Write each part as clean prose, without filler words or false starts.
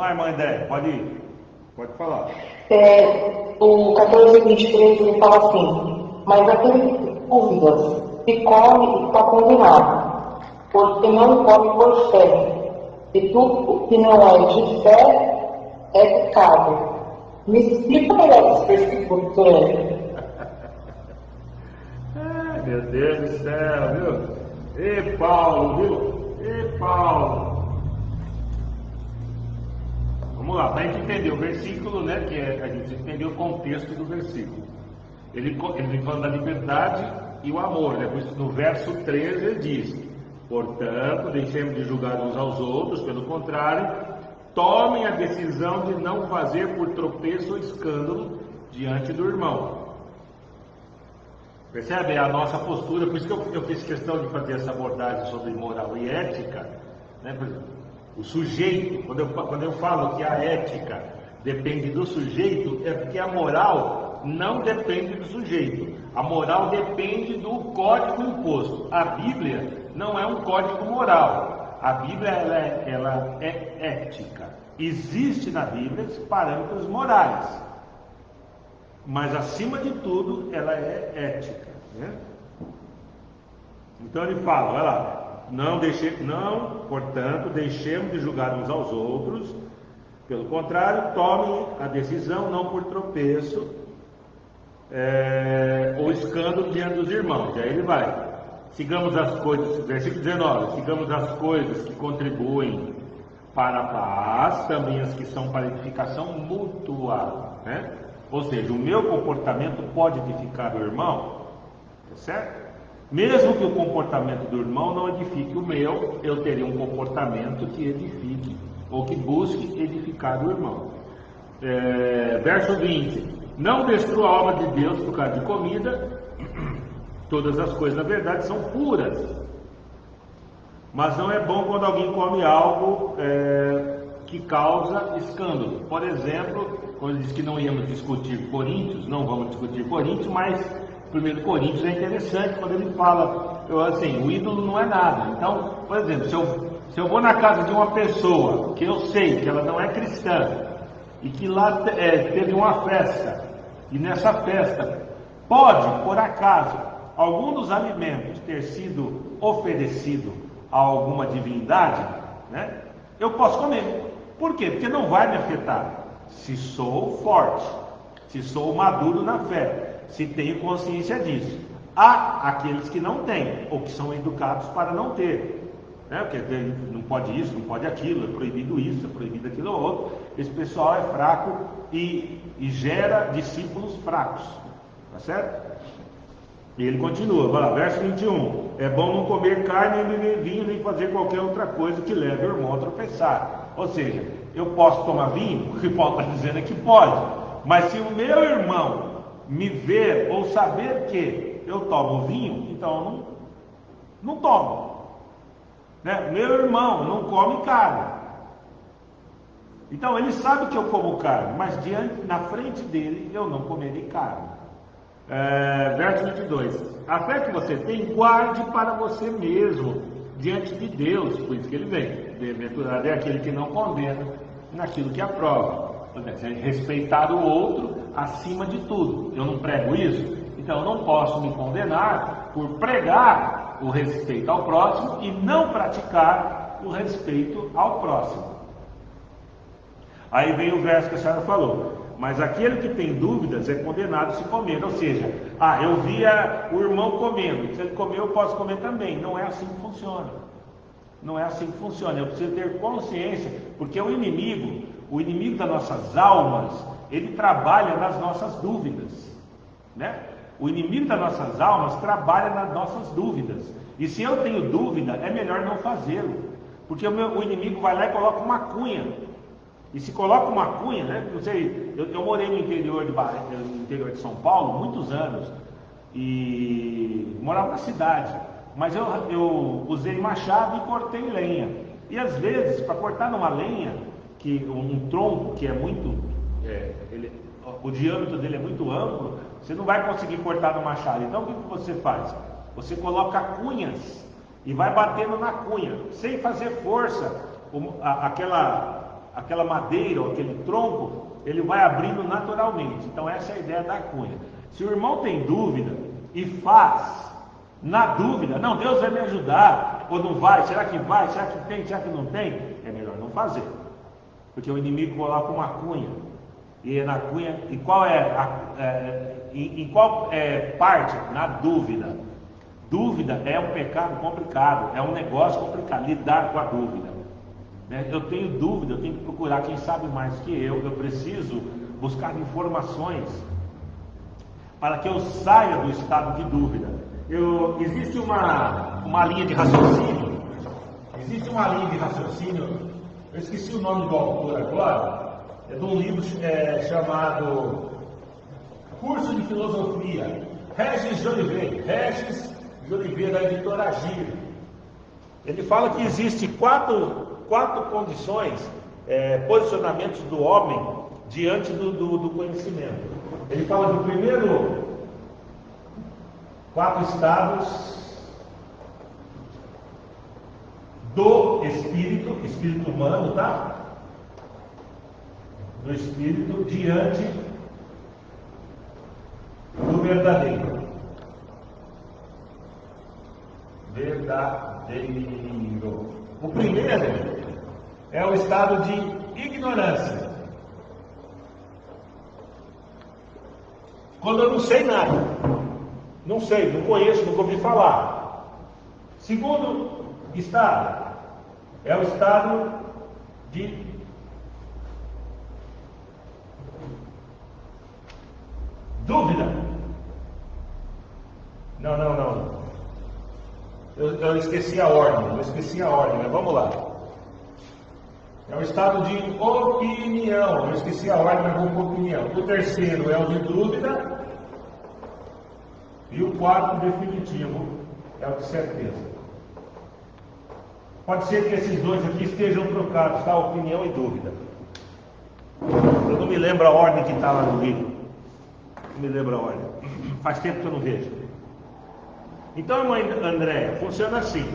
lá, irmã André, pode ir. Pode falar. O 14:23 ele fala assim: mas aquele que tem dúvidas, se come, está condenado, porque não come por fé, e tudo que não é de fé é pecado. Me explica melhor esse versículo, doutor. Meu Deus do céu, viu? E Paulo, viu? E Paulo. Vamos lá, para a gente entender o versículo, né? Que a gente entender o contexto do versículo. Ele vem falando da liberdade e o amor, né? No verso 13 ele diz: portanto, deixemos de julgar uns aos outros, pelo contrário, tomem a decisão de não fazer por tropeço ou escândalo diante do irmão. Percebe a nossa postura? Por isso que eu fiz questão de fazer essa abordagem sobre moral e ética, né? Por exemplo, o sujeito, quando eu falo que a ética depende do sujeito, é porque a moral não depende do sujeito. A moral depende do código imposto. A Bíblia não é um código moral. A Bíblia ela é ética. Existe na Bíblia parâmetros morais, mas acima de tudo ela é ética, né? Então ele fala, olha lá, portanto, deixemos de julgar uns aos outros, pelo contrário, tomem a decisão não por tropeço ou escândalo diante dos irmãos. E aí ele vai, sigamos as coisas, versículo 19, sigamos as coisas que contribuem para a paz, também as que são para edificação mútua, né? Ou seja, o meu comportamento pode edificar o irmão, tá certo? Mesmo que o comportamento do irmão não edifique o meu, eu teria um comportamento que edifique, ou que busque edificar o irmão. Verso 20: não destrua a obra de Deus por causa de comida. Todas as coisas, na verdade, são puras, mas não é bom quando alguém come algo que causa escândalo. Por exemplo, quando diz que não íamos discutir Coríntios, não vamos discutir Coríntios, mas 1 Coríntios é interessante quando ele fala, assim, o ídolo não é nada. Então, por exemplo, se eu vou na casa de uma pessoa que eu sei que ela não é cristã e que lá teve uma festa, e nessa festa pode, por acaso, algum dos alimentos ter sido oferecido a alguma divindade, né? Eu posso comer. Por quê? Porque não vai me afetar. Se sou forte, se sou maduro na fé, se tenho consciência disso. Há aqueles que não têm, ou que são educados para não ter, né? Porque não pode isso, não pode aquilo, é proibido isso, é proibido aquilo ou outro. Esse pessoal é fraco e gera discípulos fracos, tá certo? E ele continua, vai lá, verso 21. É bom não comer carne, nem beber vinho, nem fazer qualquer outra coisa que leve o irmão a tropeçar. Ou seja, eu posso tomar vinho? O que Paulo está dizendo é que pode. Mas se o meu irmão me ver ou saber que eu tomo vinho, então eu não tomo, né? Meu irmão não come carne, então ele sabe que eu como carne, mas na frente dele eu não comerei carne. Verso 22. A fé que você tem, guarde para você mesmo diante de Deus, por isso que ele vem. Bem-aventurado é aquele que não condena naquilo que aprova. Respeitar o outro acima de tudo. Eu não prego isso, então eu não posso me condenar por pregar o respeito ao próximo e não praticar o respeito ao próximo. Aí vem o verso que a senhora falou: mas aquele que tem dúvidas é condenado se comer. Ou seja, eu via o irmão comendo, se ele comer eu posso comer também. Não é assim que funciona. Não é assim que funciona. Eu preciso ter consciência, porque o inimigo das nossas almas, ele trabalha nas nossas dúvidas, né? O inimigo das nossas almas trabalha nas nossas dúvidas. E se eu tenho dúvida, é melhor não fazê-lo, porque o inimigo vai lá e coloca uma cunha. E se coloca uma cunha, né? Não sei, eu morei no interior de São Paulo muitos anos e morava na cidade, mas eu usei machado e cortei lenha. E às vezes, para cortar numa lenha, que um tronco que é muito, o diâmetro dele é muito amplo, você não vai conseguir cortar no machado. Então o que você faz? Você coloca cunhas e vai batendo na cunha, sem fazer força, aquela madeira ou aquele tronco, ele vai abrindo naturalmente. Então essa é a ideia da cunha. Se o irmão tem dúvida e faz, na dúvida, não, Deus vai me ajudar, ou não vai, será que vai, será que tem, será que não tem? É melhor não fazer, porque o inimigo coloca uma cunha, e na cunha, e qual em qual parte? Na dúvida. Dúvida é um pecado complicado, é um negócio complicado, lidar com a dúvida. Eu tenho dúvida, eu tenho que procurar quem sabe mais que eu preciso buscar informações para que eu saia do estado de dúvida. Existe uma linha de raciocínio, eu esqueci o nome do autor agora, é de um livro chamado Curso de Filosofia, Regis de Oliveira, da editora Agir. Ele fala que existe quatro condições, posicionamentos do homem diante do conhecimento. Ele fala do primeiro 4 estados do espírito humano, tá? Do espírito diante do verdadeiro. O primeiro é o estado de ignorância. Quando eu não sei nada, não sei, não conheço, nunca ouvi falar. Segundo estado é o estado de dúvida. Não. Eu esqueci a ordem, mas vamos lá. É o estado de opinião. Eu esqueci a ordem, mas vou com opinião. O terceiro é o de dúvida. E o 4 definitivo é o de certeza. Pode ser que esses dois aqui estejam trocados, tá? Opinião e dúvida. Eu não me lembro a ordem que está lá no livro. Não me lembro a ordem. Faz tempo que eu não vejo. Então, irmã Andréia, funciona assim.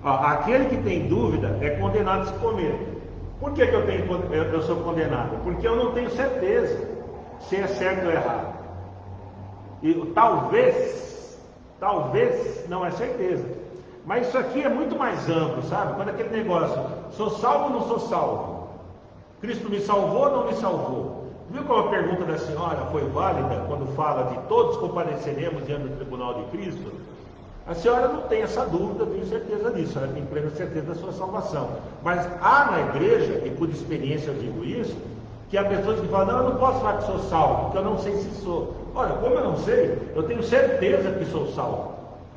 Aquele que tem dúvida é condenado a se comer. Por que eu sou condenado? Porque eu não tenho certeza se é certo ou errado. E talvez não é certeza. Mas isso aqui é muito mais amplo, sabe? Quando aquele negócio, sou salvo ou não sou salvo? Cristo me salvou ou não me salvou? Viu como a pergunta da senhora foi válida quando fala de todos compareceremos diante do tribunal de Cristo? A senhora não tem essa dúvida, eu tenho certeza disso, ela tem plena certeza da sua salvação. Mas há na igreja, e por experiência eu digo isso, que há pessoas que falam, não, eu não posso falar que sou salvo, porque eu não sei se sou. Olha, como eu não sei, eu tenho certeza que sou salvo.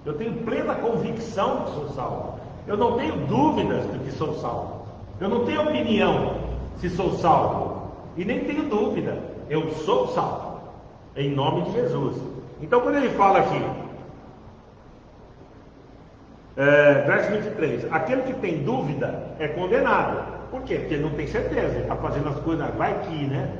Eu tenho plena convicção de que sou salvo. Eu não tenho dúvidas de que sou salvo. Eu não tenho opinião se sou salvo. E nem tenho dúvida, eu sou salvo. Em nome de Jesus. Então quando ele fala aqui, verso 23, aquele que tem dúvida é condenado. Por quê? Porque ele não tem certeza, ele está fazendo as coisas, vai que, né?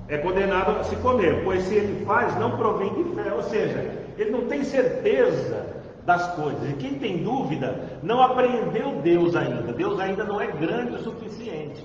É condenado a se comer, pois se ele faz, não provém de fé, ou seja, ele não tem certeza das coisas, e quem tem dúvida não apreendeu Deus ainda não é grande o suficiente.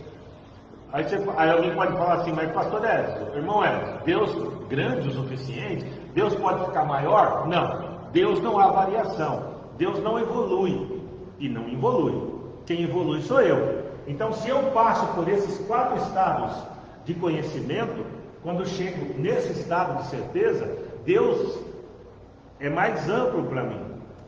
Aí alguém pode falar assim, mas pastor Edson, irmão Edson, Deus grande o suficiente? Deus pode ficar maior? Não, Deus não há variação, Deus não evolui e não evolui, quem evolui sou eu. Então se eu passo por esses 4 estados de conhecimento, quando chego nesse estado de certeza, Deus é mais amplo para mim,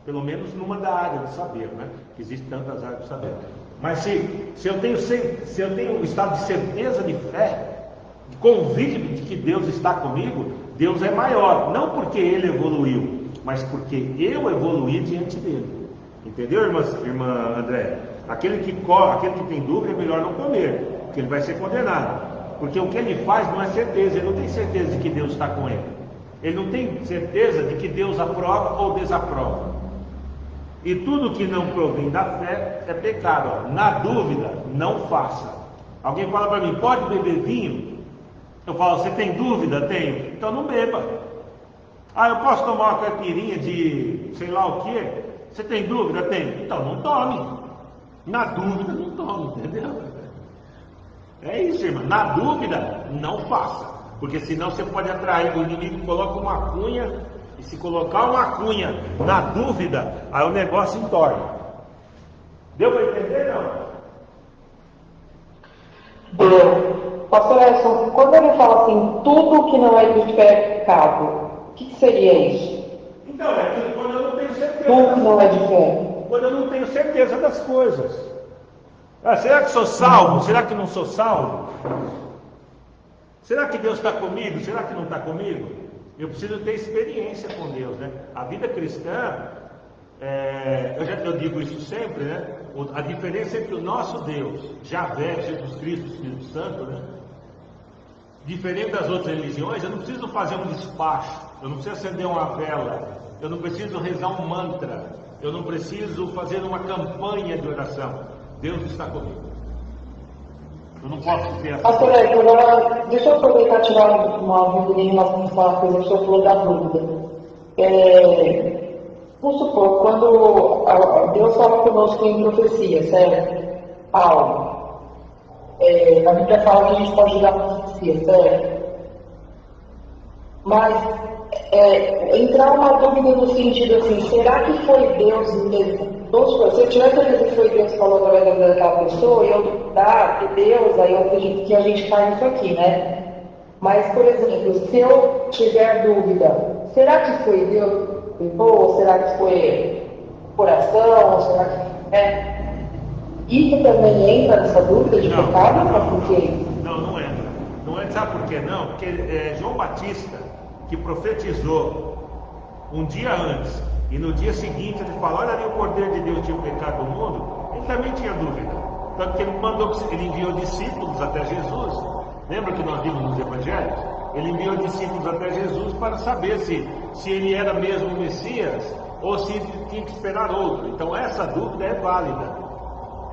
pelo menos numa da área de saber, né? Que existem tantas áreas de saber. Mas se eu tenho um estado de certeza de fé, de convicto de que Deus está comigo, Deus é maior, não porque Ele evoluiu, mas porque eu evoluí diante dele. Entendeu, irmã André? Aquele que tem dúvida é melhor não comer, porque ele vai ser condenado. Porque o que ele faz não é certeza, ele não tem certeza de que Deus está com ele. Ele não tem certeza de que Deus aprova ou desaprova. E tudo que não provém da fé é pecado. Na dúvida, não faça. Alguém fala para mim, pode beber vinho? Eu falo, você tem dúvida? Tenho. Então não beba. Eu posso tomar uma caipirinha de sei lá o que? Você tem dúvida? Tenho. Então não tome. Na dúvida, não tome, entendeu? É isso, irmão. Na dúvida, não faça. Porque senão você pode atrair, o inimigo coloca uma cunha, e se colocar uma cunha na dúvida, aí o negócio entorna. Deu para entender, não? Deu. Pastor Edson, quando ele fala assim, tudo que não é de fé é pecado, o que seria isso? Então, é quando eu não tenho certeza. Tudo que não é de fé. Quando eu não tenho certeza das coisas. Ah, será que sou salvo? Será que não sou salvo? Será que Deus está comigo? Será que não está comigo? Eu preciso ter experiência com Deus, né? A vida cristã, eu digo isso sempre, né? A diferença entre o nosso Deus, Javé, Jesus Cristo, Espírito Santo, né? Diferente das outras religiões, eu não preciso fazer um despacho, eu não preciso acender uma vela, eu não preciso rezar um mantra, eu não preciso fazer uma campanha de oração. Deus está comigo. Eu não posso ter essa. Pastor Edson, agora deixa eu aproveitar e tirar uma dúvida em relação a uma coisa que o senhor falou da dúvida. Vamos supor, quando Deus fala conosco em profecia, certo? Paulo. A Bíblia fala que a gente pode julgar a profecia, certo? Mas entrar uma dúvida no sentido assim, será que foi Deus mesmo? Se eu tiver certeza que foi Deus que falou através da vida daquela pessoa, e eu duvidar que Deus, aí eu acredito que a gente cai nisso aqui, né? Mas, por exemplo, se eu tiver dúvida, será que foi Deus que levou? Será que foi coração? Será que isso também entra nessa dúvida de pecado? Não entra. Não entra, sabe por quê? Não, porque João Batista, que profetizou um dia antes, e no dia seguinte ele fala, olha ali o Cordeiro de Deus tinha o pecado do mundo, ele também tinha dúvida. Tanto que ele enviou discípulos até Jesus. Lembra que nós vimos nos evangelhos? Ele enviou discípulos até Jesus para saber se ele era mesmo o Messias ou se tinha que esperar outro. Então essa dúvida é válida.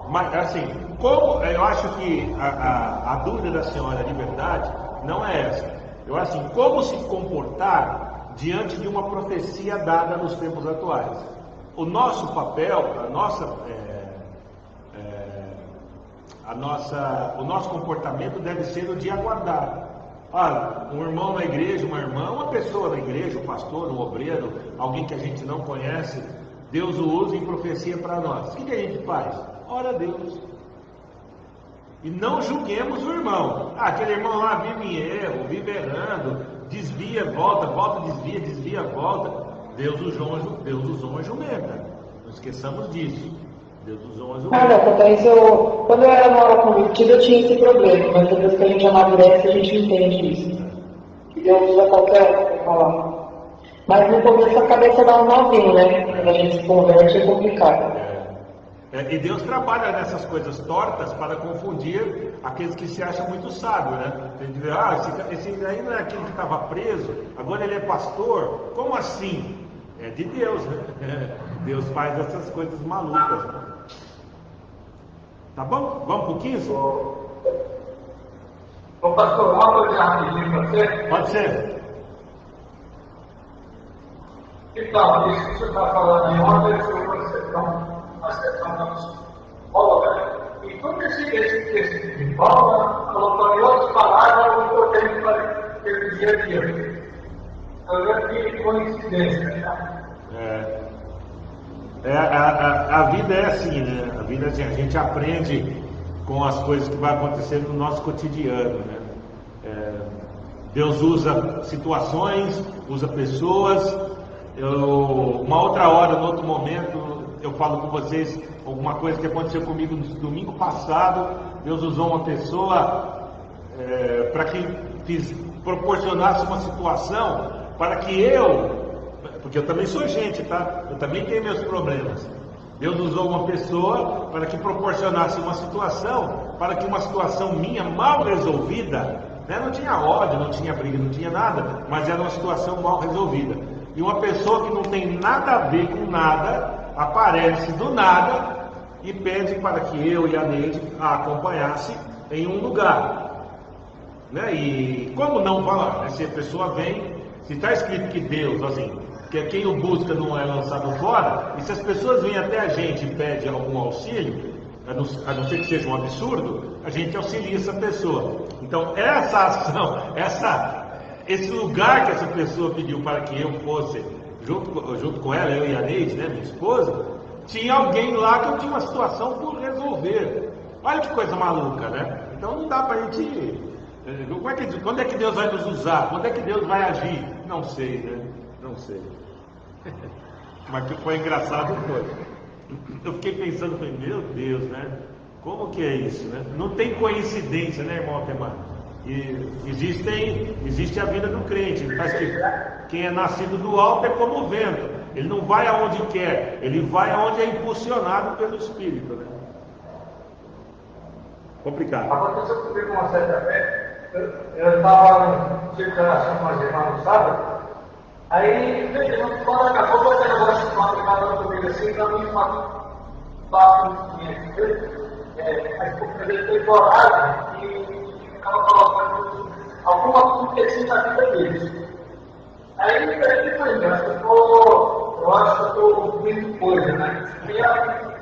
Mas assim, como eu acho que a dúvida da senhora de verdade não é essa. Eu acho assim, como se comportar diante de uma profecia dada nos tempos atuais. O nosso papel, o nosso comportamento deve ser o de aguardar. Um irmão na igreja, uma irmã, uma pessoa na igreja, um pastor, um obreiro, alguém que a gente não conhece, Deus o usa em profecia para nós. O que a gente faz? Ora a Deus. E não julguemos o irmão. Aquele irmão lá vive em erro, vive errando, desvia, volta, desvia, volta. Deus usou uma jumenta. Não esqueçamos disso. Deus usou uma jumenta. Quando eu era nova convertida, eu tinha esse problema, mas depois que a gente amadurece, a gente entende isso. Que Deus usa qualquer para falar. Mas no começo a cabeça dá um novinho, né? Quando a gente se converte é complicado. E Deus trabalha nessas coisas tortas para confundir aqueles que se acham muito sábios, né? A gente vê, esse aí não é aquele que estava preso, agora ele é pastor. Como assim? É de Deus, né? Deus faz essas coisas malucas. Tá bom? Vamos pro 15? Ô pastor, uma coisa rapidinho para você? Pode ser. Então, isso que você está falando aí, uma pessoa a questão da psicóloga, e todo esse de Paulo colocou em outras palavras o que eu tenho para ter dia a dia. Então, eu que coincidência. A vida é assim, né? A vida é assim, a gente aprende com as coisas que vai acontecer no nosso cotidiano, né? Deus usa situações, usa pessoas. Uma outra hora, em outro momento, eu falo com vocês alguma coisa que aconteceu comigo no domingo passado. Deus usou uma pessoa para que proporcionasse uma situação para que porque eu também sou gente, tá? Eu também tenho meus problemas. Deus usou uma pessoa para que proporcionasse uma situação, para que uma situação minha mal resolvida, né? Não tinha ódio, não tinha briga, não tinha nada, mas era uma situação mal resolvida. E uma pessoa que não tem nada a ver com nada, aparece do nada e pede para que eu e a Neide a acompanhasse em um lugar, né? E como não falar, né? Se a pessoa vem, se está escrito que Deus, assim, que quem o busca não é lançado fora, e se as pessoas vêm até a gente e pedem algum auxílio, a não ser que seja um absurdo, a gente auxilia essa pessoa. Então, essa ação, esse lugar que essa pessoa pediu para que eu fosse, junto com ela, eu e a Neide, né, minha esposa, tinha alguém lá que eu tinha uma situação por resolver. Olha que coisa maluca, né? Então não dá para a gente... Quando é que Deus vai nos usar? Quando é que Deus vai agir? Não sei, né? Não sei. Mas que foi engraçado foi. Eu fiquei pensando, meu Deus, né? Como que é isso, né? Não tem coincidência, né, irmão Altemar? Existe a vida do crente. Ele faz que quem é nascido do alto é como o vento. Ele não vai aonde quer, ele vai aonde é impulsionado pelo Espírito, né? Complicado. Aconteceu comigo uma certa vez. Eu estava em circulação com as irmãs no sábado. Aí, quando acabou, você negócio de madrugada comigo assim, para mim, papo mas ele teve coragem e ficava colocando alguma acontecimento na vida deles. Aí ele falou, eu acho que eu estou vendo coisa, né?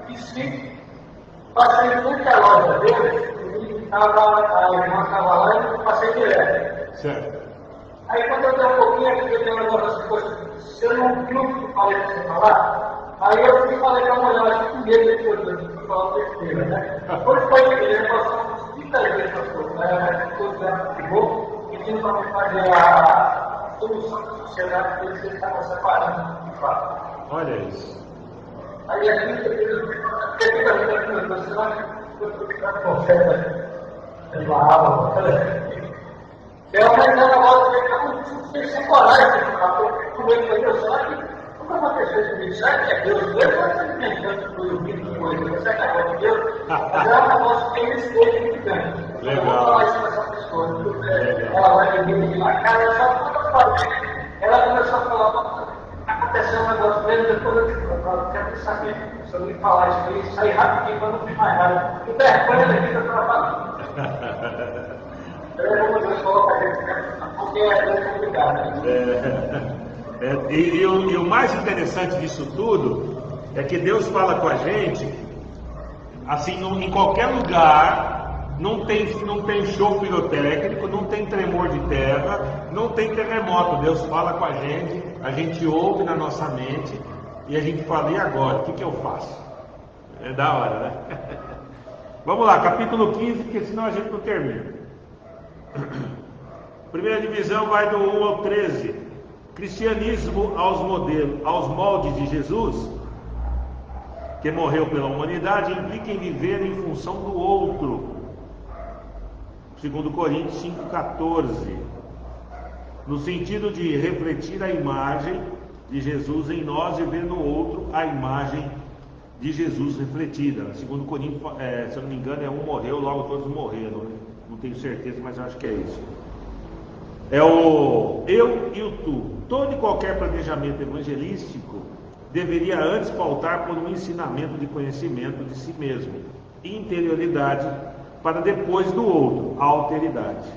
E sim, passei muita loja dele, a irmã estava lá e eu passei direto. Certo. Aí quando eu dei um pouquinho aqui, eu tenho algumas coisas, se eu não viu o que eu falei para você falar, aí eu fui falei para a mulher, acho que com medo de coisa, eu fui falar besteira, né? Quando foi ele passou uns 30 vezes essas coisas, né? Todos já ficou, pedindo para me fazer a solução da sociedade que eles estavam separando, de fato. Olha isso. Aí a gente você vai ficar com certa uma aula, eu mas ela agora fica sem coragem de falar, porque comigo foi Deus, será que como aconteceu comigo? Será que é Deus? Deus vai ser inventando por ouvido de coisa, será que é agora de Deus? Mas é um negócio que tem um espelho muito grande. Eu vou falar isso para essa pessoa, ela vai me vir na casa, só que quando eu falei, ela começou a falar, aconteceu um negócio mesmo, depois eu digo, eu quero saber, se eu me falar isso aí, sair rapidinho para não ficar mais raro. Que vergonha da vida trabalhando. Eu vou colocar isso, porque é complicado. E o mais interessante disso tudo é que Deus fala com a gente, assim, em qualquer lugar, não tem show pirotécnico, não tem tremor de terra, não tem terremoto. Deus fala com a gente ouve na nossa mente e a gente fala, e agora? O que eu faço? É da hora, né? Vamos lá, capítulo 15, porque senão a gente não termina. Primeira divisão vai do 1 ao 13. Cristianismo aos moldes de Jesus, que morreu pela humanidade, implica em viver em função do outro. 2 Coríntios 5,14. No sentido de refletir a imagem de Jesus em nós e ver no outro a imagem de Jesus refletida. 2 Coríntios, se eu não me engano, um morreu, logo todos morreram, né? Não tenho certeza, mas eu acho que é isso. É o eu e o tu. Todo e qualquer planejamento evangelístico deveria antes pautar por um ensinamento de conhecimento de si mesmo, interioridade, para depois do outro, alteridade.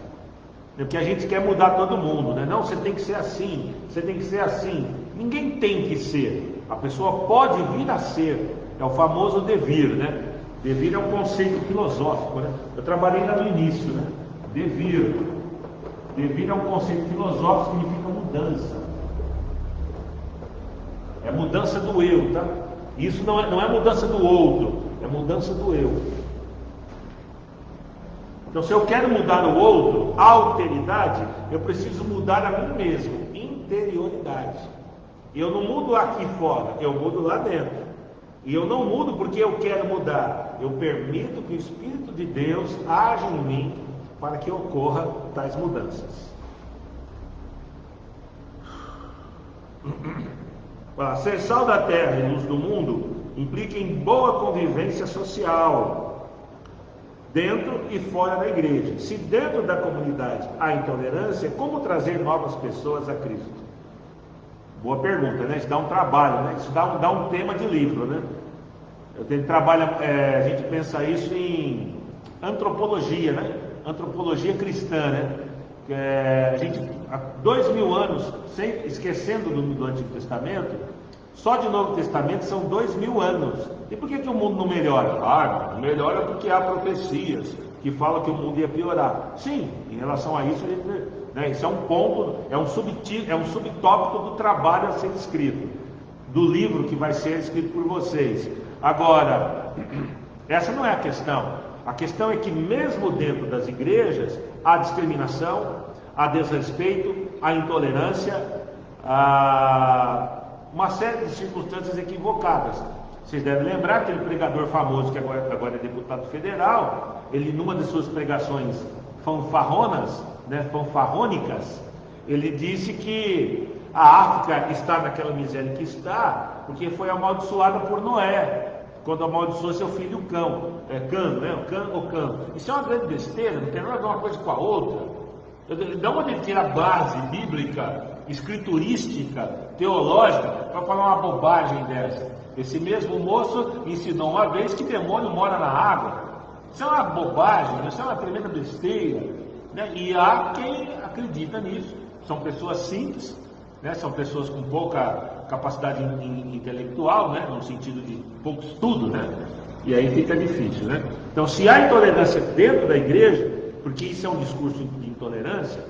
Porque a gente quer mudar todo mundo, né? Não, você tem que ser assim, você tem que ser assim. Ninguém tem que ser. A pessoa pode vir a ser. É o famoso devir, né? Devir é um conceito filosófico, né? Eu trabalhei lá no início, né? Devir. Devir é um conceito filosófico, significa mudança. É mudança do eu, tá? Isso não é mudança do outro, é mudança do eu. Então, se eu quero mudar o outro, alteridade, eu preciso mudar a mim mesmo, interioridade. E eu não mudo aqui fora, eu mudo lá dentro. E eu não mudo porque eu quero mudar, eu permito que o Espírito de Deus age em mim para que ocorra tais mudanças. Ser sal da terra e luz do mundo implica em boa convivência social, dentro e fora da igreja. Se dentro da comunidade há intolerância, como trazer novas pessoas a Cristo? Boa pergunta, né? Isso dá um trabalho, né? Isso dá um tema de livro, né? A gente pensa isso em antropologia, né? Antropologia cristã, né? A gente, há 2000 anos, esquecendo do Antigo Testamento, Só de Novo Testamento são 2000 anos. E por que o mundo não melhora? Ah, não melhora porque há profecias que falam que o mundo ia piorar. Sim, em relação a isso, né, isso é um ponto, é um subtópico do trabalho a ser escrito, do livro que vai ser escrito por vocês. Agora, essa não é a questão. A questão é que mesmo dentro das igrejas, há discriminação, há desrespeito, há intolerância, há uma série de circunstâncias equivocadas. Vocês devem lembrar aquele pregador famoso que agora é deputado federal, ele numa de suas pregações fanfarronas, né, fanfarrônicas, ele disse que a África está naquela miséria que está, porque foi amaldiçoada por Noé, quando amaldiçoou seu filho Cã. Isso é uma grande besteira, não tem nada a ver uma coisa com a outra. De onde ele tira a base bíblica, escriturística, teológica, para falar uma bobagem dessa? Esse mesmo moço ensinou uma vez que demônio mora na água. Isso é uma bobagem, isso é uma tremenda besteira, né? E há quem acredita nisso. São pessoas simples, né? São pessoas com pouca capacidade intelectual, né? No sentido de pouco estudo, né? E aí fica difícil, né? Então, se há intolerância dentro da igreja, porque isso é um discurso de intolerância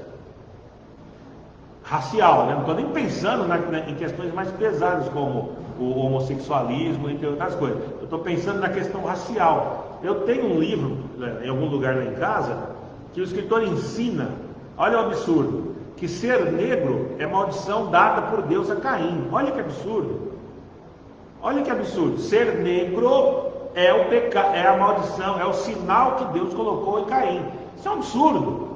racial, né? Não estou nem pensando em questões mais pesadas como o homossexualismo, entre outras coisas. Eu estou pensando na questão racial. Eu tenho um livro, né, em algum lugar lá em casa, que o escritor ensina, olha o absurdo, que ser negro é maldição dada por Deus a Caim. Olha que absurdo. Olha que absurdo. Ser negro é o pecado, é a maldição, é o sinal que Deus colocou em Caim. Isso é um absurdo.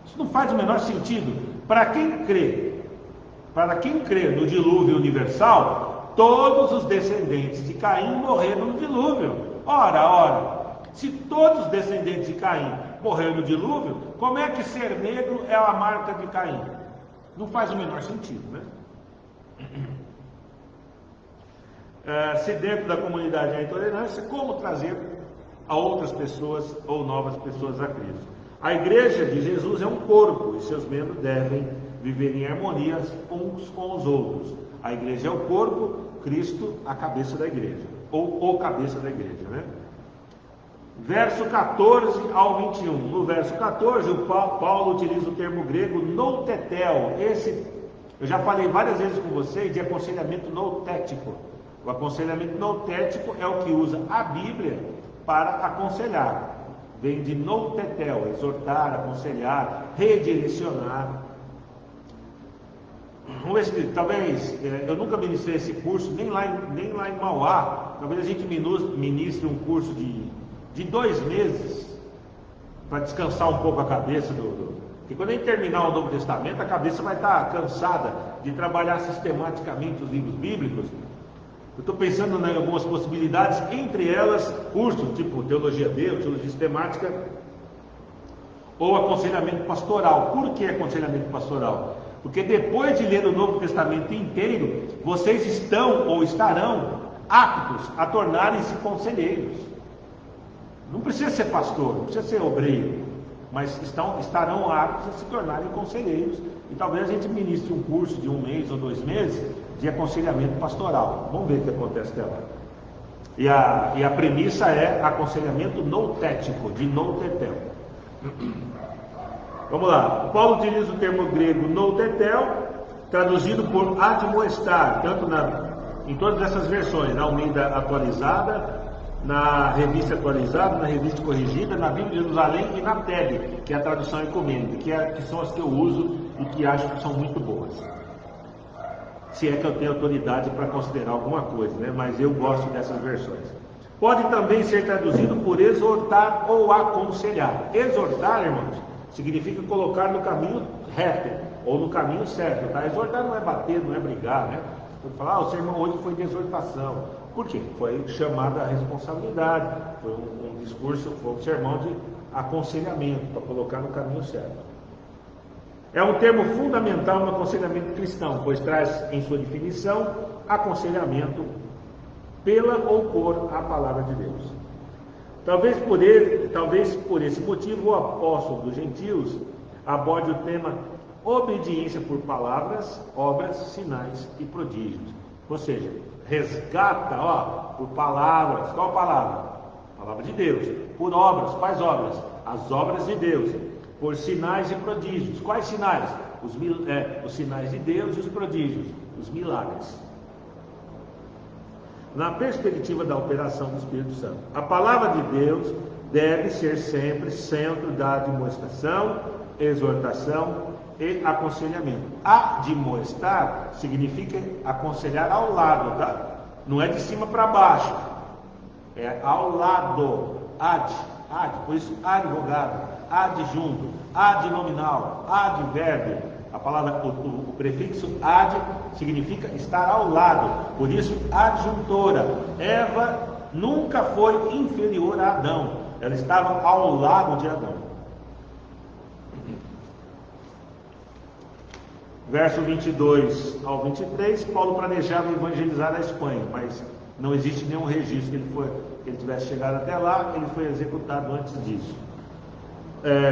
Isso não faz o menor sentido. Para quem crê no dilúvio universal, todos os descendentes de Caim morreram no dilúvio. Ora, se todos os descendentes de Caim morreram no dilúvio, como é que ser negro é a marca de Caim? Não faz o menor sentido, né? Se dentro da comunidade há intolerância, como trazer a outras pessoas ou novas pessoas a Cristo? A igreja de Jesus é um corpo e seus membros devem viver em harmonia uns com os outros. A igreja é o corpo, Cristo a cabeça da igreja, ou o cabeça da igreja, né? Verso 14 ao 21. No verso 14, o Paulo utiliza o termo grego noutetel. Esse, eu já falei várias vezes com vocês de aconselhamento noutético. O aconselhamento noutético é o que usa a Bíblia para aconselhar. Vem de noutetel, exortar, aconselhar, redirecionar. Talvez, eu nunca ministrei esse curso, nem lá em Mauá. Talvez a gente ministre um curso de 2 meses, para descansar um pouco a cabeça porque quando a gente terminar o Novo Testamento, a cabeça vai estar cansada de trabalhar sistematicamente os livros bíblicos. Eu estou pensando em algumas possibilidades, entre elas cursos tipo Teologia Deus, Teologia Sistemática, ou aconselhamento pastoral. Por que aconselhamento pastoral? Porque depois de ler o Novo Testamento inteiro, vocês estão ou estarão aptos a tornarem-se conselheiros. Não precisa ser pastor, não precisa ser obreiro, mas estarão aptos a se tornarem conselheiros. E talvez a gente ministre um curso de 1 mês ou 2 meses de aconselhamento pastoral. Vamos ver o que acontece até lá. E a premissa é aconselhamento noutético, de noutetel. Vamos lá. Paulo utiliza o termo grego noutetel, traduzido por admoestar, tanto em todas essas versões, na Almeida atualizada, na revista atualizada, na revista corrigida, na Bíblia de Jerusalém e na TED, que é a tradução ecumênica, que são as que eu uso e que acho que são muito boas. Se é que eu tenho autoridade para considerar alguma coisa, né? Mas eu gosto dessas versões. Pode também ser traduzido por exortar ou aconselhar. Exortar, irmãos, significa colocar no caminho reto ou no caminho certo, tá? Exortar não é bater, não é brigar, né? Vou falar, o sermão hoje foi de exortação. Por quê? Foi chamada a responsabilidade, foi um discurso, foi um sermão de aconselhamento, para colocar no caminho certo. É um termo fundamental no aconselhamento cristão, pois traz em sua definição aconselhamento pela ou por a palavra de Deus. Talvez por esse motivo o apóstolo dos gentios aborde o tema obediência por palavras, obras, sinais e prodígios. Ou seja, resgata, por palavras. Qual palavra? Palavra de Deus. Por obras. Quais obras? As obras de Deus. Por sinais e prodígios. Quais sinais? Os sinais de Deus e os prodígios, os milagres. Na perspectiva da operação do Espírito Santo, a palavra de Deus deve ser sempre centro da demonstração, exortação e aconselhamento. Admoestar significa aconselhar ao lado, tá? Não é de cima para baixo, é ao lado. Por isso advogado, adjunto, adnominal, advérbio. A palavra, o prefixo ad significa estar ao lado, por isso adjuntora. Eva nunca foi inferior a Adão, ela estava ao lado de Adão. Verso 22 ao 23, Paulo planejava evangelizar a Espanha, mas não existe nenhum registro que ele tivesse chegado até lá, ele foi executado antes disso.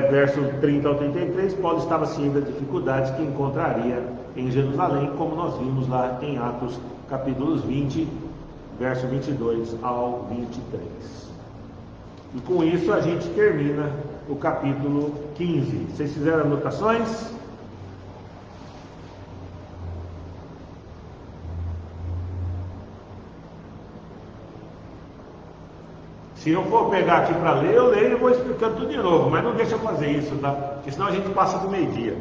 Verso 30 ao 33, Paulo estava ciente das dificuldades que encontraria em Jerusalém, como nós vimos lá em Atos capítulos 20, verso 22 ao 23. E com isso a gente termina o capítulo 15. Vocês fizeram anotações? Se eu for pegar aqui para ler, eu leio e vou explicando tudo de novo, mas não deixa eu fazer isso, tá? Porque senão a gente passa do meio-dia.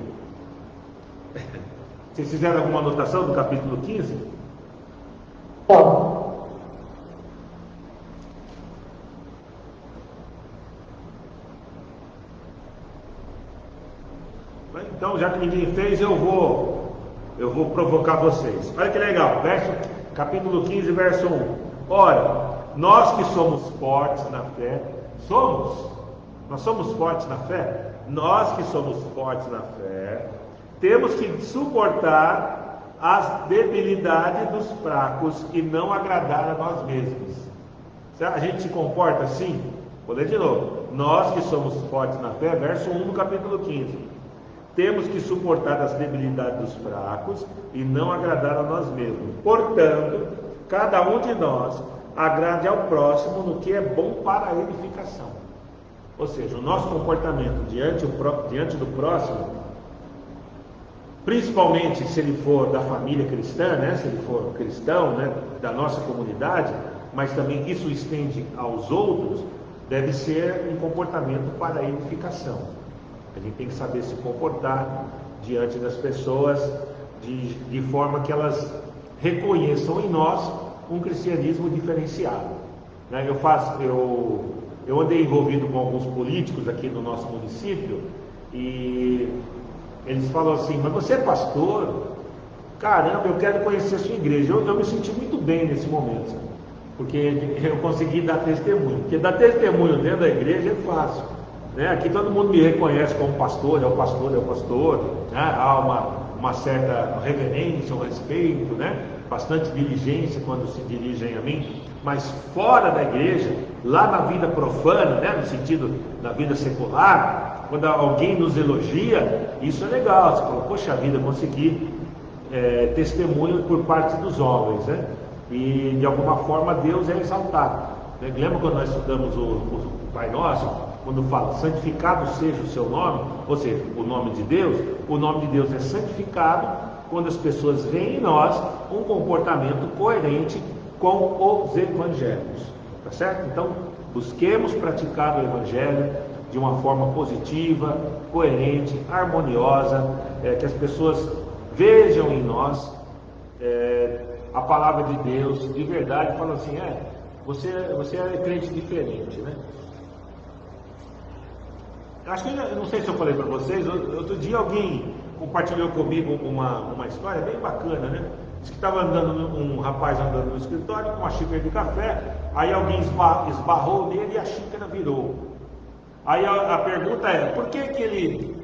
Vocês fizeram alguma anotação do capítulo 15? Não. Então, já que ninguém fez, eu vou provocar vocês. Olha que legal, capítulo 15, verso 1. Ora, nós que somos fortes na fé, nós somos fortes na fé? Nós que somos fortes na fé, temos que suportar as debilidades dos fracos e não agradar a nós mesmos. A gente se comporta assim? Vou ler de novo. Nós que somos fortes na fé, verso 1 do capítulo 15. Temos que suportar as debilidades dos fracos e não agradar a nós mesmos. Portanto, cada um de nós agrade ao próximo no que é bom para a edificação. Ou seja, o nosso comportamento diante do próximo, principalmente se ele for da família cristã, né? Se ele for cristão, né? Da nossa comunidade, mas também isso estende aos outros, deve ser um comportamento para a edificação. A gente tem que saber se comportar diante das pessoas de forma que elas reconheçam em nós um cristianismo diferenciado. Eu andei envolvido com alguns políticos aqui no nosso município e eles falam assim: mas você é pastor? Caramba, eu quero conhecer a sua igreja. Eu me senti muito bem nesse momento, porque eu consegui dar testemunho. Porque dar testemunho dentro da igreja é fácil, né? Aqui todo mundo me reconhece como pastor, é o pastor, né? Há uma certa reverência, um respeito, né? Bastante diligência quando se dirigem a mim, mas fora da igreja, lá na vida profana, né? No sentido da vida secular, quando alguém nos elogia, isso é legal. Você fala: poxa vida, consegui testemunho por parte dos homens, né? E de alguma forma Deus é exaltado, né? Lembra quando nós estudamos o Pai Nosso, quando fala: santificado seja o seu nome, ou seja, o nome de Deus é santificado quando as pessoas veem em nós um comportamento coerente com os evangelhos, tá certo? Então, busquemos praticar o evangelho de uma forma positiva, coerente, harmoniosa, que as pessoas vejam em nós a palavra de Deus de verdade, e falam assim: você é crente diferente, né? Acho que eu não sei se eu falei para vocês, outro dia alguém compartilhou comigo uma história bem bacana, né? Diz que estava um rapaz andando no escritório com uma xícara de café, aí alguém esbarrou nele e a xícara virou. Aí a pergunta é: por que ele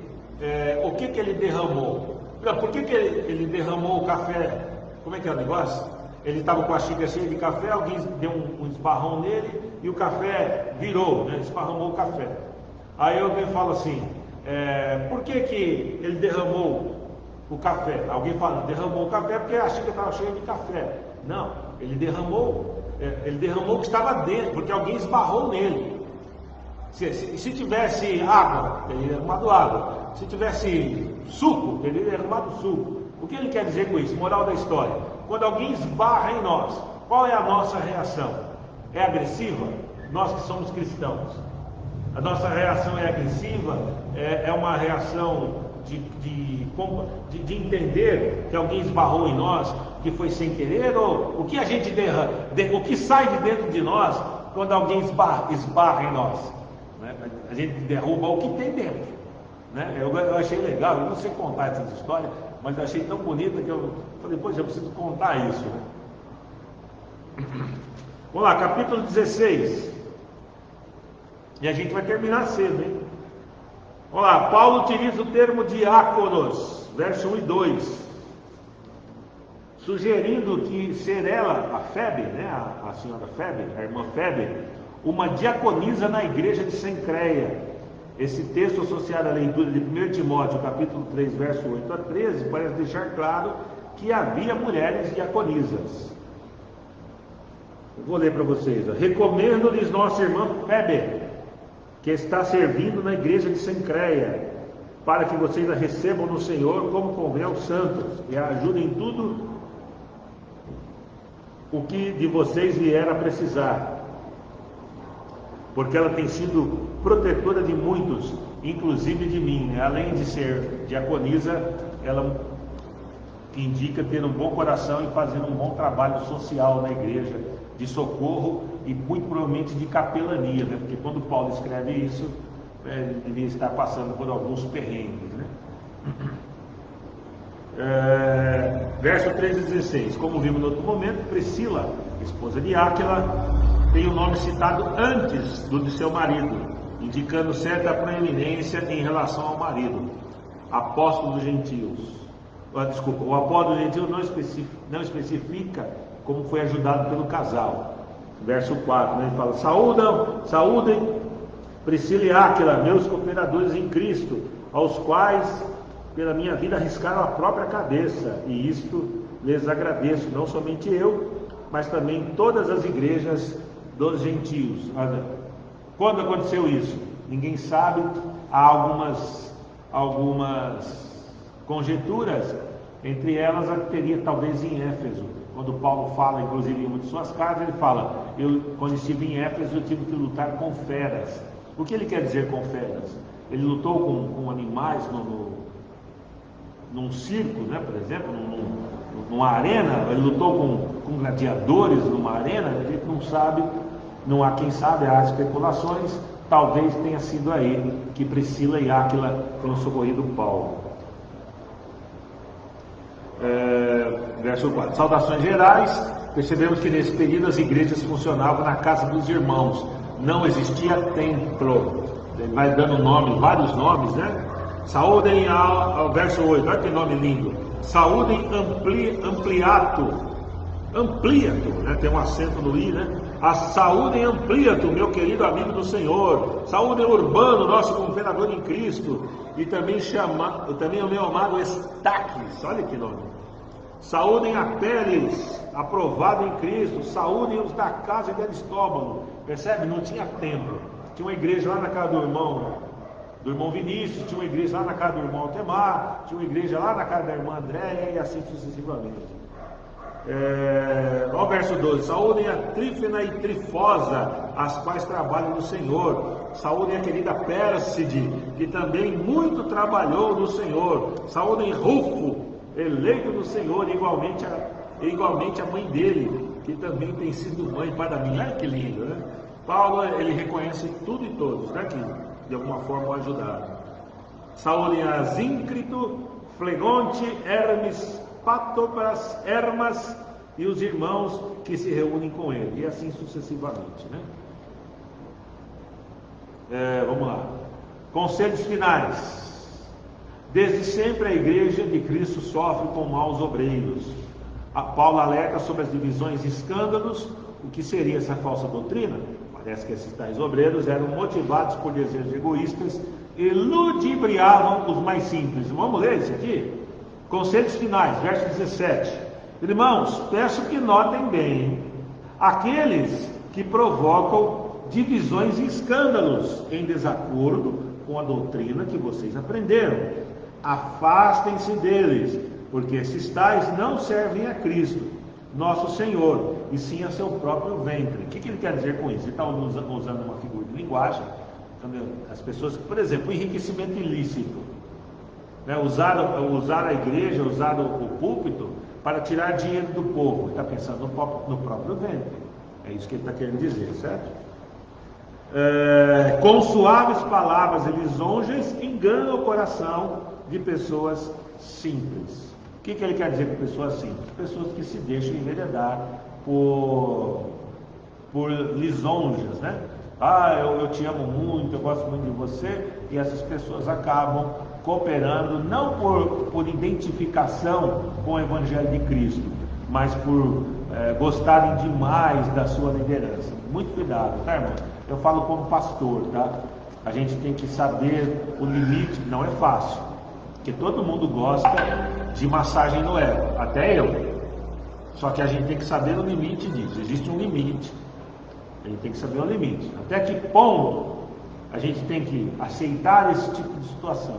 o que ele derramou? Por que ele derramou o café? Como é que é o negócio? Ele estava com a xícara cheia de café, alguém deu um esbarrão nele e o café virou, né? Esparramou o café. Aí alguém fala assim: por que ele derramou o café? Alguém fala: derramou o café porque a xícara estava cheia de café. Não, ele derramou o que estava dentro, porque alguém esbarrou nele. Se tivesse água, ele teria derramado água. Se tivesse suco, ele teria derramado suco. O que ele quer dizer com isso? Moral da história: quando alguém esbarra em nós, qual é a nossa reação? É agressiva? Nós que somos cristãos, a nossa reação é agressiva? É uma reação de entender que alguém esbarrou em nós, que foi sem querer? Ou o que a gente o que sai de dentro de nós quando alguém esbarra em nós? Né? A gente derruba o que tem dentro. Né? Eu achei legal, eu não sei contar essas histórias, mas eu achei tão bonita que eu falei, poxa, eu preciso contar isso. Né? Vamos lá, capítulo 16. E a gente vai terminar cedo, hein? Vamos lá, Paulo utiliza o termo diáconos, verso 1 e 2, sugerindo que ser ela, a Febe, né, a senhora Febe, a irmã Febe, uma diaconisa na igreja de Cencreia. Esse texto associado à leitura de 1 Timóteo, capítulo 3, verso 8 a 13, parece deixar claro que havia mulheres diaconisas. Eu vou ler para vocês. Recomendo-lhes nossa irmã Febe, que está servindo na igreja de Cencreia, para que vocês a recebam no Senhor como convém aos santos, e a ajudem em tudo o que de vocês vier a precisar, porque ela tem sido protetora de muitos, inclusive de mim, né? Além de ser diaconisa, ela indica ter um bom coração e fazer um bom trabalho social na igreja, de socorro e muito provavelmente de capelania, né? Porque quando Paulo escreve isso, ele devia estar passando por alguns perrengues, né? Verso 13 e 16. Como vimos no outro momento, Priscila, esposa de Áquila, tem o nome citado antes do de seu marido, indicando certa proeminência em relação ao marido. Apóstolo dos gentios. Desculpa, o apóstolo dos gentios não especifica como foi ajudado pelo casal. Verso 4, né? Ele fala: saúdem Priscila e Áquila, meus cooperadores em Cristo, aos quais pela minha vida arriscaram a própria cabeça, e isto lhes agradeço, não somente eu, mas também todas as igrejas dos gentios. Quando aconteceu isso? Ninguém sabe. Há algumas conjecturas, entre elas a que teria talvez em Éfeso. Quando Paulo fala, inclusive em uma de suas cartas, ele fala: quando estive em Éfeso eu tive que lutar com feras. O que ele quer dizer com feras? Ele lutou com animais num circo, né, por exemplo, numa arena. Ele lutou com gladiadores numa arena. A gente não sabe, não há quem sabe, há especulações. Talvez tenha sido aí que Priscila e Áquila foram socorrido Paulo. Verso 4. Saudações gerais. Percebemos que nesse período as igrejas funcionavam na casa dos irmãos, não existia templo. Ele vai dando vários nomes, né? Saúdem ao verso 8, olha que nome lindo. Saúdem Ampliato, né? Tem um acento no I, né? A saúdem Ampliato, meu querido amigo do Senhor. Saúdem Urbano, nosso cooperador em Cristo. E também o meu amado Estaques, olha que nome. Saúdem Apeles, aprovado em Cristo. Saúdem os da casa de Aristóbulo. Percebe? Não tinha templo. Tinha uma igreja lá na casa do irmão Vinícius, tinha uma igreja lá na casa do irmão Altemar, tinha uma igreja lá na casa da irmã Andréia, e assim sucessivamente. Olha o verso 12. Saúdem a Trífena e Trifosa, as quais trabalham no Senhor. Saúdem a querida Pérside, que também muito trabalhou no Senhor. Saúdem Rufo, eleito do Senhor, igualmente a mãe dele, que também tem sido mãe para mim. Olha que lindo, né? Paulo, ele reconhece tudo e todos, né, que de alguma forma o ajudaram. Saúdem a Zíncrito, Flegonte, Hermes, Patobras, Hermas e os irmãos que se reúnem com ele, e assim sucessivamente, né? Vamos lá. Conselhos finais. Desde sempre a igreja de Cristo sofre com maus obreiros. Paulo alerta sobre as divisões e escândalos. O que seria essa falsa doutrina? Parece que esses tais obreiros eram motivados por desejos egoístas e ludibriavam os mais simples. Vamos ler isso aqui? Conselhos finais, verso 17. Irmãos, peço que notem bem aqueles que provocam divisões e escândalos em desacordo com a doutrina que vocês aprenderam. Afastem-se deles, porque esses tais não servem a Cristo, nosso Senhor, e sim a seu próprio ventre. O que ele quer dizer com isso? Ele está usando uma figura de linguagem. As pessoas, por exemplo, enriquecimento ilícito, né? Usar a igreja, usar o púlpito para tirar dinheiro do povo. Ele está pensando no próprio ventre. É isso que ele está querendo dizer, certo? Com suaves palavras e lisonjas enganam o coração de pessoas simples. O que ele quer dizer com pessoas simples? Pessoas que se deixam enveredar por lisonjas, né? Eu te amo muito, eu gosto muito de você, e essas pessoas acabam cooperando não por identificação com o Evangelho de Cristo, mas por gostarem demais da sua liderança. Muito cuidado, tá, irmão? Eu falo como pastor, tá? A gente tem que saber o limite, não é fácil, porque todo mundo gosta de massagem no ego, até eu. Só que a gente tem que saber o limite disso. Existe um limite. A gente tem que saber o limite. Até que ponto a gente tem que aceitar esse tipo de situação?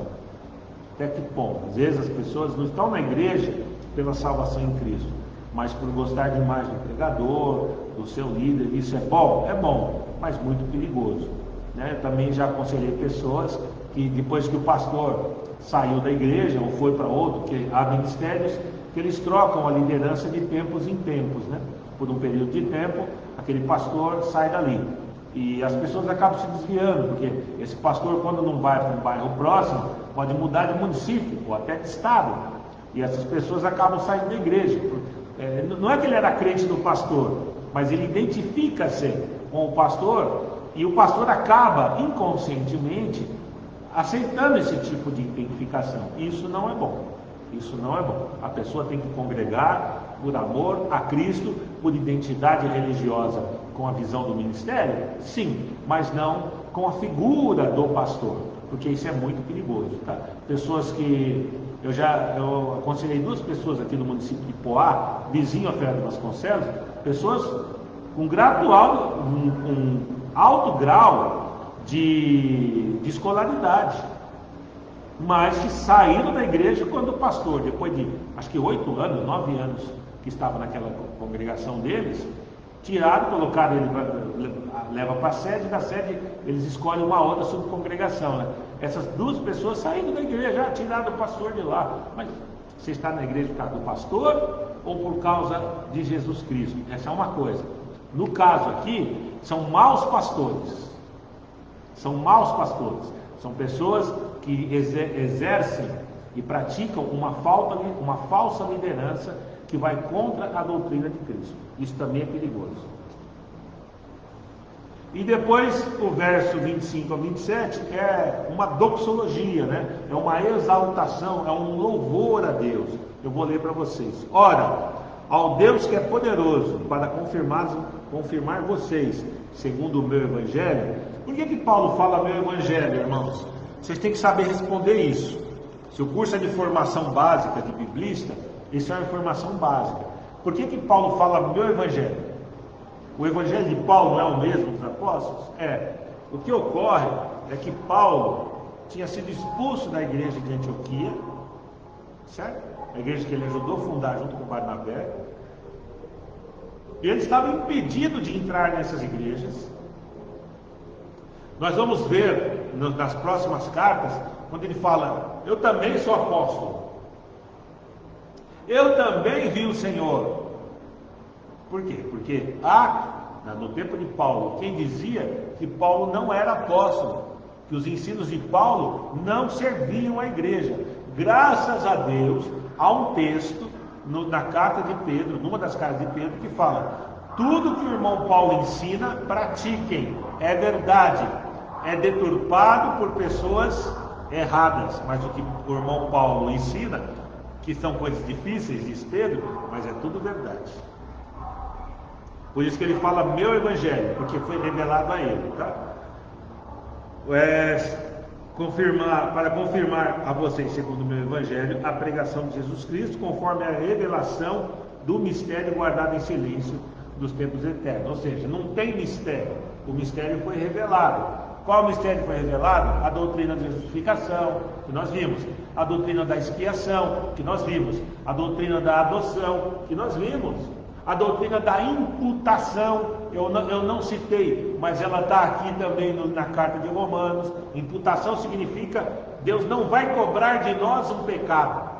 Até que ponto? Às vezes as pessoas não estão na igreja pela salvação em Cristo, mas por gostar demais do pregador, do seu líder. Isso é bom, mas muito perigoso, né? Eu também já aconselhei pessoas que depois que o pastor saiu da igreja ou foi para outro, que há ministérios que eles trocam a liderança de tempos em tempos, né? Por um período de tempo, aquele pastor sai dali. E as pessoas acabam se desviando, porque esse pastor, quando não vai para um bairro próximo, pode mudar de município ou até de estado. E essas pessoas acabam saindo da igreja. Não é que ele era crente do pastor, mas ele identifica-se com o pastor, e o pastor acaba inconscientemente aceitando esse tipo de identificação. Isso não é bom. Isso não é bom. A pessoa tem que congregar por amor a Cristo, por identidade religiosa, com a visão do ministério, sim, mas não com a figura do pastor, porque isso é muito perigoso, tá? Pessoas que eu aconselhei 2 pessoas aqui no município de Poá, vizinho a Fernando Vasconcelos, pessoas com um alto grau de escolaridade, mas que saíram da igreja quando o pastor, depois de acho que 8 anos, 9 anos que estava naquela congregação deles, tiraram, colocaram ele, leva para a sede, da sede eles escolhem uma outra subcongregação, né? Essas 2 pessoas saíram da igreja, tiraram o pastor de lá. Mas você está na igreja por causa do pastor ou por causa de Jesus Cristo? Essa é uma coisa. No caso aqui, são maus pastores. São maus pastores. São pessoas que exercem e praticam uma falsa liderança que vai contra a doutrina de Cristo. Isso também é perigoso. E depois o verso 25 a 27 é uma doxologia, né? É uma exaltação, é um louvor a Deus. Eu vou ler para vocês. Ora, ao Deus que é poderoso para confirmar vocês, segundo o meu evangelho. Por que Paulo fala meu evangelho, irmãos? Vocês têm que saber responder isso. Se o curso é de formação básica de biblista, isso é uma informação básica. Por que Paulo fala meu evangelho? O evangelho de Paulo não é o mesmo dos apóstolos? É. O que ocorre é que Paulo tinha sido expulso da igreja de Antioquia, certo? A igreja que ele ajudou a fundar junto com Barnabé. E ele estava impedido de entrar nessas igrejas. Nós vamos ver nas próximas cartas, quando ele fala, eu também sou apóstolo. Eu também vi o Senhor. Por quê? Porque no tempo de Paulo, quem dizia que Paulo não era apóstolo, que os ensinos de Paulo não serviam à igreja. Graças a Deus, há um texto na carta de Pedro, numa das cartas de Pedro, que fala, tudo que o irmão Paulo ensina, pratiquem, é verdade, é deturpado por pessoas erradas, mas o que o irmão Paulo ensina, que são coisas difíceis, diz Pedro, mas é tudo verdade. Por isso que ele fala meu evangelho, porque foi revelado a ele, tá? Para confirmar a vocês, segundo o meu evangelho, a pregação de Jesus Cristo, conforme a revelação do mistério guardado em silêncio dos tempos eternos. Ou seja, não tem mistério, o mistério foi revelado. Qual mistério foi revelado? A doutrina da justificação, que nós vimos, a doutrina da expiação, que nós vimos, a doutrina da adoção, que nós vimos, a doutrina da imputação, eu não citei, mas ela está aqui também na carta de Romanos. Imputação significa Deus não vai cobrar de nós um pecado.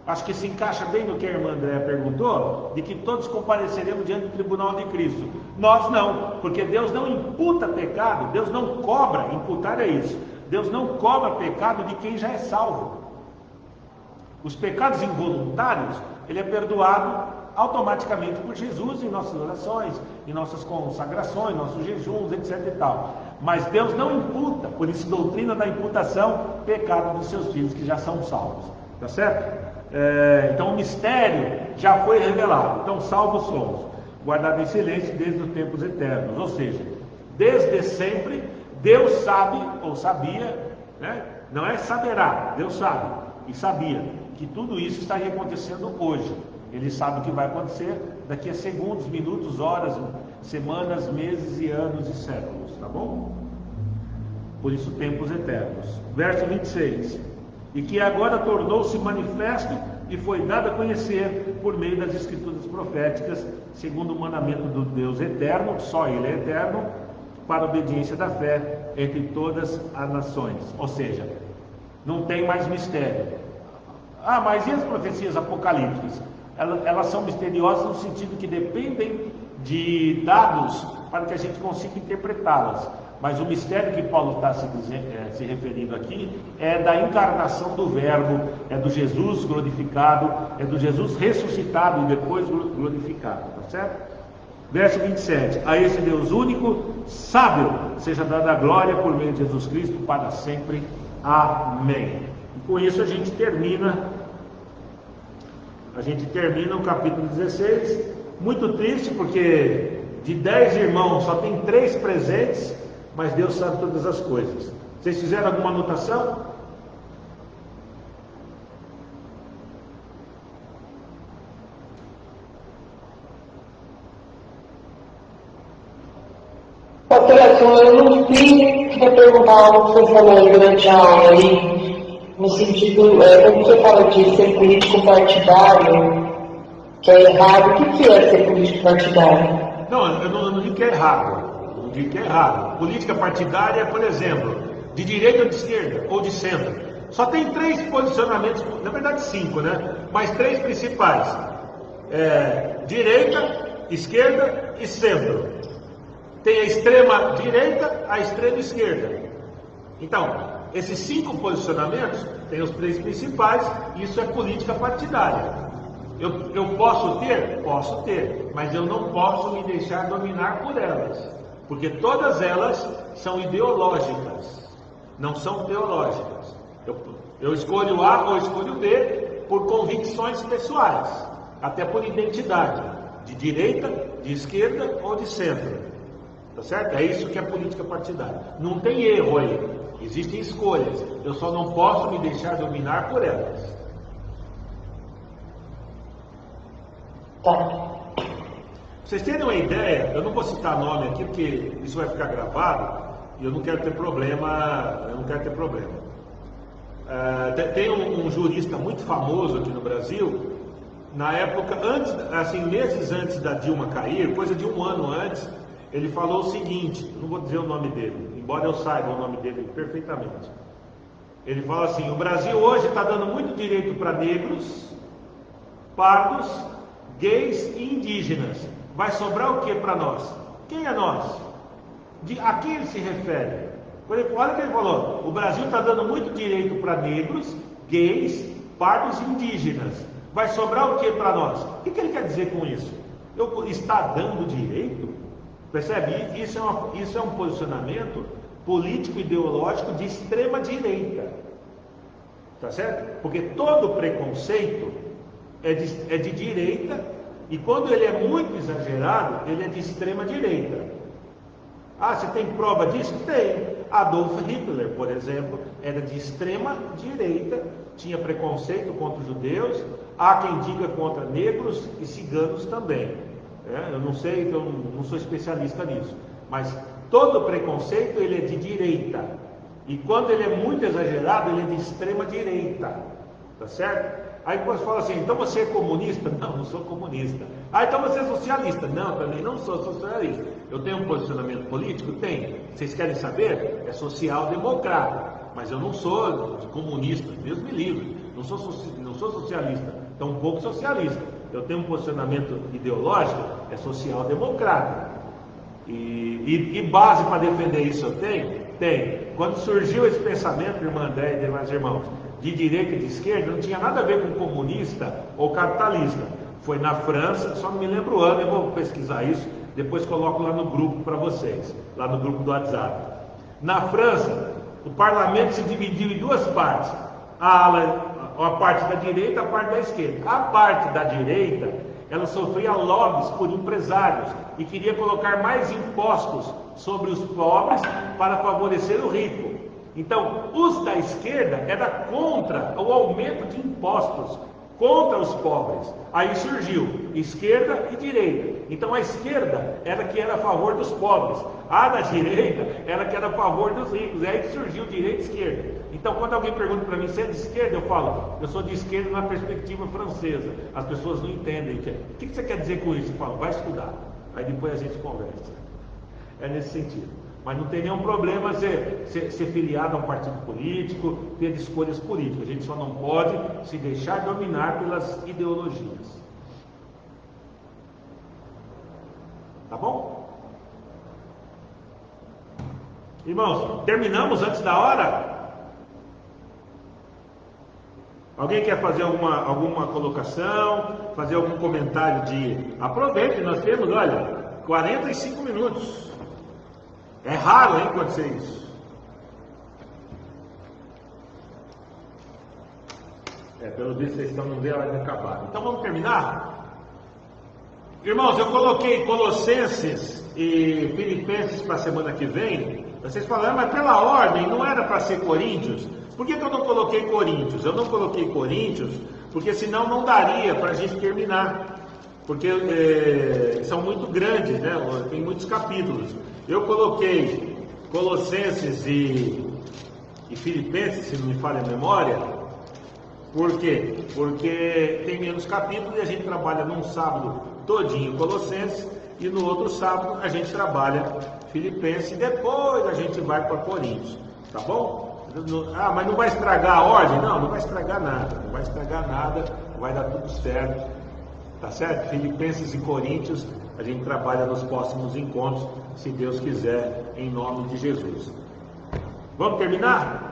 Acho que se encaixa bem no que a irmã Andréa perguntou, de que todos compareceremos diante do tribunal de Cristo. Nós não, porque Deus não imputa pecado, Deus não cobra, imputar é isso, Deus não cobra pecado de quem já é salvo. Os pecados involuntários, ele é perdoado automaticamente por Jesus em nossas orações, em nossas consagrações, nossos jejuns, etc e tal. Mas Deus não imputa, por isso doutrina da imputação, pecado dos seus filhos que já são salvos. Tá certo? Então o mistério já foi revelado. Então salvos somos, guardados em silêncio desde os tempos eternos. Ou seja, desde sempre Deus sabe, ou sabia, né? Não é saberá, Deus sabe e sabia que tudo isso estaria acontecendo hoje. Ele sabe o que vai acontecer daqui a segundos, minutos, horas, semanas, meses e anos e séculos, tá bom? Por isso tempos eternos. Verso 26. E que agora tornou-se manifesto e foi dado a conhecer por meio das escrituras proféticas, segundo o mandamento do Deus eterno, só Ele é eterno, para a obediência da fé entre todas as nações. Ou seja, não tem mais mistério. Ah, mas e as profecias apocalípticas? Elas são misteriosas no sentido que dependem de dados para que a gente consiga interpretá-las. Mas o mistério que Paulo está se referindo aqui é da encarnação do Verbo, é do Jesus glorificado, é do Jesus ressuscitado e depois glorificado, tá certo? Verso 27, a esse Deus único, sábio, seja dada a glória por meio de Jesus Cristo para sempre. Amém. E com isso a gente termina o capítulo 16, muito triste porque de 10 irmãos só tem 3 presentes, mas Deus sabe todas as coisas. Vocês fizeram alguma anotação? Pastor, eu não fiz, queria perguntar algo que você falou durante a aula aí, no sentido, quando você fala de ser político partidário, que é errado, o que é ser político partidário? Não, eu não digo que é errado. Eu digo que é errado. Política partidária, por exemplo, de direita ou de esquerda, ou de centro. Só tem 3 posicionamentos, na verdade 5, né? Mas 3 principais. Direita, esquerda e centro. Tem a extrema direita, a extrema esquerda. Então, esses 5 posicionamentos, tem os 3 principais, isso é política partidária. Eu posso ter? Posso ter, mas eu não posso me deixar dominar por elas, porque todas elas são ideológicas, não são teológicas. Eu escolho A ou escolho B por convicções pessoais, até por identidade, de direita, de esquerda ou de centro, tá certo? É isso que é política partidária. Não tem erro aí, existem escolhas, eu só não posso me deixar dominar por elas. Tá. Pra vocês terem uma ideia, eu não vou citar nome aqui porque isso vai ficar gravado e eu não quero ter problema. Tem um jurista muito famoso aqui no Brasil, na época, meses antes da Dilma cair, coisa de 1 ano antes, ele falou o seguinte, não vou dizer o nome dele, embora eu saiba o nome dele perfeitamente. Ele fala assim: o Brasil hoje está dando muito direito para negros, pardos, gays e indígenas. Vai sobrar o que para nós? Quem é nós? A quem ele se refere? Olha o que ele falou: o Brasil está dando muito direito para negros, gays, pardos e indígenas. Vai sobrar o que para nós? O que ele quer dizer com isso? Está dando direito? Percebe? Isso é um posicionamento político ideológico de extrema direita. Tá certo? Porque todo preconceito é de direita, e quando ele é muito exagerado, ele é de extrema direita. Ah, você tem prova disso? Tem. Adolf Hitler, por exemplo, era de extrema direita, tinha preconceito contra os judeus, há quem diga contra negros e ciganos também. Eu não sei, eu não sou especialista nisso, mas todo preconceito ele é de direita, e quando ele é muito exagerado, ele é de extrema direita, tá certo? Aí depois fala assim, então você é comunista? Não, não sou comunista. Ah, então você é socialista? Não, também não sou socialista. Eu tenho um posicionamento político? Tenho. Vocês querem saber? É social-democrata. Mas eu não sou comunista, Deus me livre. Não sou socialista, tampouco socialista. Eu tenho um posicionamento ideológico, é social-democrata. E base para defender isso eu tenho? Tenho. Quando surgiu esse pensamento, irmã André e demais irmãos, de direita e de esquerda, não tinha nada a ver com comunista ou capitalista. Foi na França, só não me lembro o ano, eu vou pesquisar isso, depois coloco lá no grupo para vocês, lá no grupo do WhatsApp. Na França, o parlamento se dividiu em duas partes, a parte da direita e a parte da esquerda. A parte da direita, ela sofria lobbies por empresários e queria colocar mais impostos sobre os pobres para favorecer o rico. Então, os da esquerda era contra o aumento de impostos, contra os pobres. Aí surgiu esquerda e direita. Então a esquerda era que era a favor dos pobres, a da direita era que era a favor dos ricos. É aí que surgiu direita e esquerda. Então quando alguém pergunta para mim se é de esquerda, eu falo, eu sou de esquerda na perspectiva francesa. As pessoas não entendem. O que você quer dizer com isso? Eu falo, vai estudar. Aí depois a gente conversa. É nesse sentido. Mas não tem nenhum problema ser filiado a um partido político, ter escolhas políticas. A gente só não pode se deixar dominar pelas ideologias. Tá bom? Irmãos, terminamos antes da hora? Alguém quer fazer alguma colocação, fazer algum comentário de... Aproveite, nós temos, olha, 45 minutos. É raro, hein, acontecer isso. Pelo visto vocês estão não vendo a hora de acabar. Então vamos terminar? Irmãos, eu coloquei Colossenses e Filipenses para a semana que vem. Vocês falaram, mas pela ordem, não era para ser Coríntios? Por que eu não coloquei Coríntios? Eu não coloquei Coríntios porque senão não daria para a gente terminar. Porque são muito grandes, né? Tem muitos capítulos. Eu coloquei Colossenses e Filipenses, se não me falha a memória. Por quê? Porque tem menos capítulos e a gente trabalha num sábado todinho Colossenses e no outro sábado a gente trabalha Filipenses e depois a gente vai para Coríntios, tá bom? Ah, mas não vai estragar a ordem? Não, não vai estragar nada, não vai estragar nada, vai dar tudo certo, tá certo? Filipenses e Coríntios a gente trabalha nos próximos encontros, se Deus quiser, em nome de Jesus. Vamos terminar?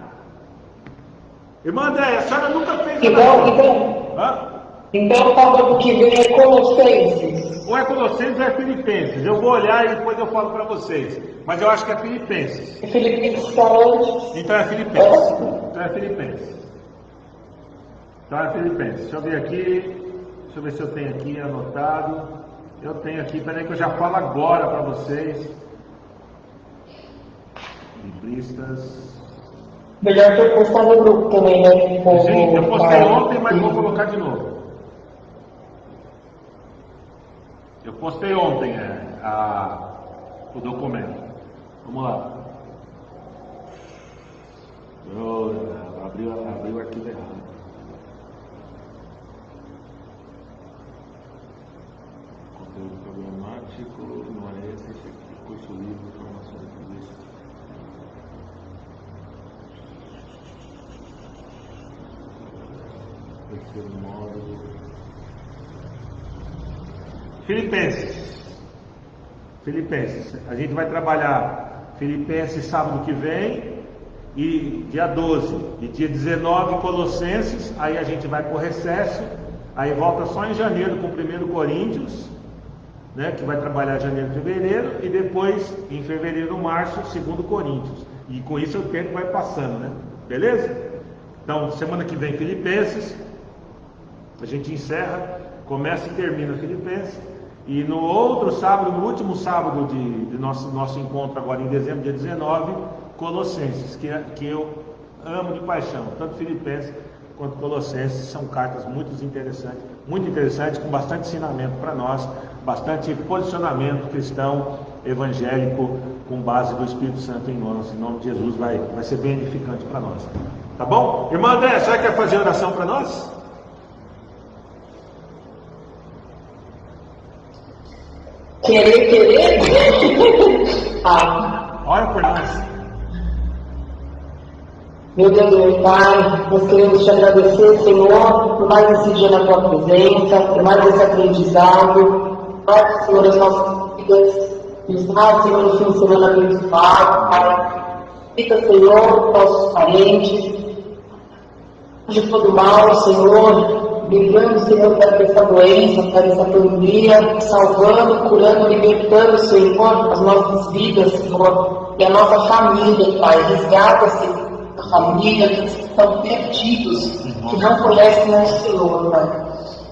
Irmã André, a senhora nunca fez Então, sábado que vem é Colossenses. Ou é Colossenses ou é Filipenses. Eu vou olhar e depois eu falo para vocês. Mas eu acho que é Filipenses. Filipenses está antes. Então é Filipenses. Então é Filipenses. Deixa eu ver aqui. Deixa eu ver se eu tenho aqui anotado. Eu tenho aqui, peraí que eu já falo agora para vocês. Libristas. Melhor que eu postar no grupo também, né? Sim, eu postei ontem, mas vou colocar de novo. Eu postei ontem o documento. Vamos lá. Abriu o arquivo errado. Conteúdo programático, não é esse aqui. Curso livre, informação de tudo. Terceiro módulo. Filipenses. A gente vai trabalhar Filipenses sábado que vem e dia 12 e dia 19 Colossenses. Aí a gente vai para o recesso. Aí volta só em janeiro com o 1 Coríntios, né, que vai trabalhar janeiro e fevereiro, e depois em fevereiro, março, 2 Coríntios. E com isso o tempo vai passando, né? Beleza? Então, semana que vem Filipenses. A gente encerra, começa e termina Filipenses. E no outro sábado, no último sábado de nosso encontro agora em dezembro, dia 19, Colossenses, que eu amo de paixão, tanto Filipenses quanto Colossenses, são cartas muito interessantes, com bastante ensinamento para nós, bastante posicionamento cristão, evangélico, com base do Espírito Santo em nós. Em nome de Jesus vai ser bem edificante para nós. Tá bom? Irmã André, a senhora quer fazer oração para nós? Querer. Ora por nós. Meu Deus, meu Pai, nós queremos te agradecer, Senhor, por mais esse dia na tua presença, por mais esse aprendizado. Pai, Senhor, as nossas vidas, nos dá, Senhor, no fim de semana abençoado, Pai. Fica, Senhor, nossos parentes, de todo mal, Senhor, livrando, Senhor, dessa doença, dessa pandemia, salvando, curando, libertando, Senhor, as nossas vidas, Senhor, e a nossa família, Pai. Resgata, Senhor, a família, que estão perdidos, que não conhecem o Senhor, Pai.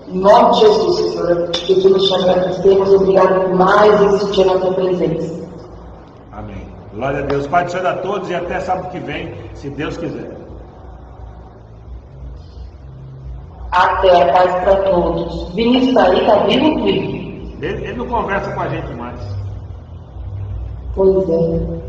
Em nome de Jesus, Senhor, pedimos te agradecemos, obrigado por mais esse dia na tua presença. Amém. Glória a Deus. Pai do Senhor a todos e até sábado que vem, se Deus quiser. Até a paz para todos. Vinícius aí, tá vivo, filho? Ele não conversa com a gente mais. Pois é.